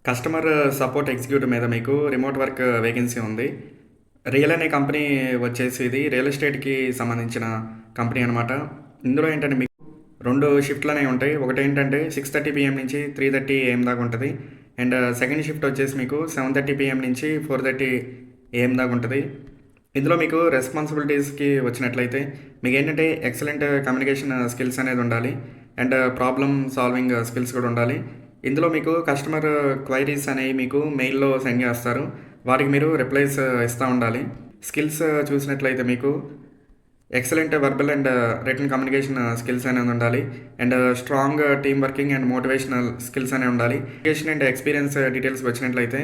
Customer support executive మీద మీకు remote work vacancy ఉంది. రియల్ అనే కంపెనీ వచ్చేసి ఇది రియల్ ఎస్టేట్‌కి సంబంధించిన కంపెనీ అనమాట. ఇందులో ఏంటంటే మీకు 2 షిఫ్ట్‌లనేవి ఉంటాయి. ఒకటేంటంటే 6:30 పీఎం నుంచి 3:30 ఏఎం దాకా ఉంటది. అండ్ సెకండ్ షిఫ్ట్ వచ్చేసి మీకు 7:30 పీఎం నుంచి 4:30 ఏఎం దాకా ఉంటది. ఇందులో మీకు రెస్పాన్సిబిలిటీస్‌కి వచ్చినట్లయితే మీకేంటంటే ఎక్సలెంట్ కమ్యూనికేషన్ స్కిల్స్ అనేది ఉండాలి. అండ్ ప్రాబ్లమ్ సాల్వింగ్ స్కిల్స్ కూడా ఉండాలి. ఇందులో మీకు కస్టమర్ క్వైరీస్ అనేవి మీకు మెయిల్‌లో సెండ్ చేస్తారు. వాటికి మీరు రిప్లైస్ ఇస్తా ఉండాలి. స్కిల్స్ చూసినట్లయితే మీకు excellent verbal and written communication skills అనేది ఉండాలి. And strong team working and motivational skills అనేవి ఉండాలి. ఎడ్యుకేషన్ అండ్ ఎక్స్పీరియన్స్ డీటెయిల్స్ వచ్చినట్లయితే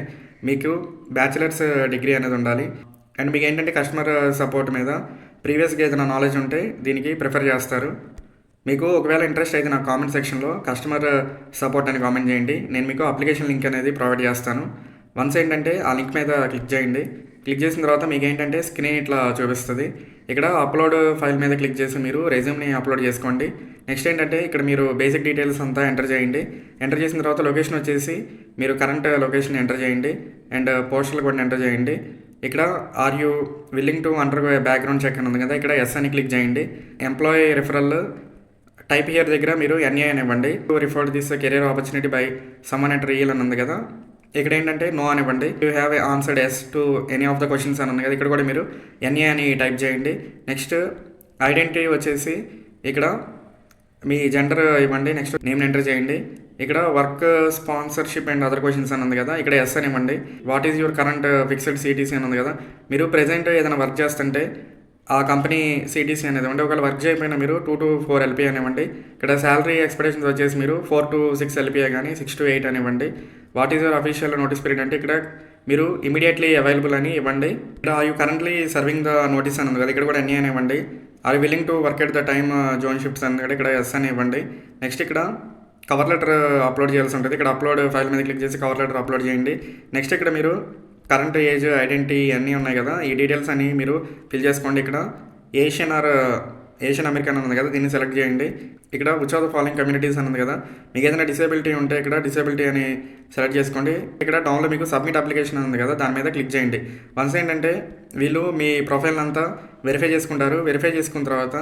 మీకు బ్యాచిలర్స్ డిగ్రీ అనేది ఉండాలి. అండ్ మీకు ఏంటంటే కస్టమర్ సపోర్ట్ మీద ప్రీవియస్‌గా ఏదైనా నాలెడ్జ్ ఉంటే దీనికి ప్రిఫర్ చేస్తారు. మీకు ఒకవేళ ఇంట్రెస్ట్ అయితే నా కామెంట్ సెక్షన్లో కస్టమర్ సపోర్ట్ అని కామెంట్ చేయండి. నేను మీకు అప్లికేషన్ లింక్ అనేది ప్రొవైడ్ చేస్తాను. వన్స్ ఏంటంటే ఆ లింక్ మీద క్లిక్ చేయండి. క్లిక్ చేసిన తర్వాత మీకు ఏంటంటే స్క్రీన్ ఇట్లా చూపిస్తుంది. ఇక్కడ అప్లోడ్ ఫైల్ మీద క్లిక్ చేసి మీరు రెజ్యూమ్ని అప్లోడ్ చేసుకోండి. నెక్స్ట్ ఏంటంటే ఇక్కడ మీరు బేసిక్ డీటెయిల్స్ అంతా ఎంటర్ చేయండి. ఎంటర్ చేసిన తర్వాత లొకేషన్ వచ్చేసి మీరు కరెంట్ లొకేషన్ ఎంటర్ చేయండి. అండ్ పోస్టల్ కూడా ఎంటర్ చేయండి. ఇక్కడ are you willing to undergo background check అని ఉంది కదా, ఇక్కడ ఎస్ అని క్లిక్ చేయండి. ఎంప్లాయీ రిఫరల్ టైప్ హియర్ దగ్గర మీరు ఎన్ఏ అని ఇవ్వండి. Referred this career opportunity by someone at real అని ఉంది కదా, ఇక్కడ ఏంటంటే నో అని ఇవ్వండి. You have answered yes to any of the questions అని ఉంది కదా, ఇక్కడ కూడా మీరు ఎన్ఏ అని టైప్ చేయండి. నెక్స్ట్ ఐడెంటిటీ వచ్చేసి ఇక్కడ మీ జెండర్ ఇవ్వండి. నెక్స్ట్ నేమ్ ఎంటర్ చేయండి. ఇక్కడ work sponsorship and other questions అని ఉంది కదా, ఇక్కడ ఎస్ అని ఇవ్వండి. What is your current fixed CTC అని ఉంది కదా, మీరు ప్రెజెంట్ ఏదైనా వర్క్ చేస్తుంటే ఆ కంపెనీ సిటీసీ అనేది ఇవ్వండి. ఒకవేళ వర్క్ చేయకపోయినా మీరు 2 to 4 ఎల్పిఏ అనివ్వండి. ఇక్కడ శాలరీ ఎక్స్పెక్టేషన్స్ వచ్చేసి మీరు 4 to 6 ఎల్పిఏ కానీ 6 to 8 అనివ్వండి. What is your official notice period అంటే ఇక్కడ మీరు ఇమీడియట్లీ అవైలబుల్ అని ఇవ్వండి. ఇక్కడ you currently serving the notice అని ఉంది కదా, ఇక్కడ కూడా ఎన్ఏ అని ఇవ్వండి. Are willing to work at the time zone shifts అని కదా, ఇక్కడ ఎస్ అని ఇవ్వండి. నెక్స్ట్ ఇక్కడ కవర్ లెటర్ అప్లోడ్ చేయాల్సి ఉంటుంది. ఇక్కడ అప్లోడ్ ఫైల్ మీద క్లిక్ చేసి కవర్ లెటర్ అప్లోడ్ చేయండి. నెక్స్ట్ ఇక్కడ మీరు కరెంట్ ఏజ్ ఐడెంటిటీ అన్నీ ఉన్నాయి కదా, ఈ డీటెయిల్స్ అన్నీ మీరు ఫిల్ చేసుకోండి. ఇక్కడ ఏషియన్ అమెరికన్ ఉంది కదా, దీన్ని సెలెక్ట్ చేయండి. ఇక్కడ which of the following communities అని ఉంది కదా, మీకు ఏదైనా డిసేబిలిటీ ఉంటే ఇక్కడ డిసేబిలిటీ అని సెలెక్ట్ చేసుకోండి. ఇక్కడ డౌన్లో మీకు సబ్మిట్ అప్లికేషన్ ఉంది కదా, దాని మీద క్లిక్ చేయండి. వన్స్ ఏంటంటే వీళ్ళు మీ ప్రొఫైల్ అంతా వెరిఫై చేసుకుంటారు. వెరిఫై చేసుకున్న తర్వాత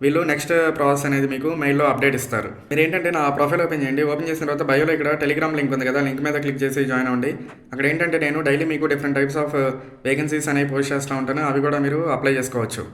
వీళ్ళు నెక్స్ట్ ప్రాసెస్ అనేది మీకు మెయిల్లో అప్డేట్ ఇస్తారు. మీరు ఏంటంటే నా ప్రొఫైల్ ఓపెన్ చేయండి. ఓపెన్ చేసిన తర్వాత బయోలో ఇక్కడ టెలిగ్రామ్ లింక్ ఉంది కదా, లింక్ మీద క్లిక్ చేసి జాయిన్ అవ్వండి. అక్కడ ఏంటంటే నేను డైలీ మీకు డిఫరెంట్ టైప్స్ ఆఫ్ వేకెన్సీస్ అనేవి పోస్ట్ చేస్తూ ఉంటాను. అవి కూడా మీరు అప్లై చేసుకోవచ్చు.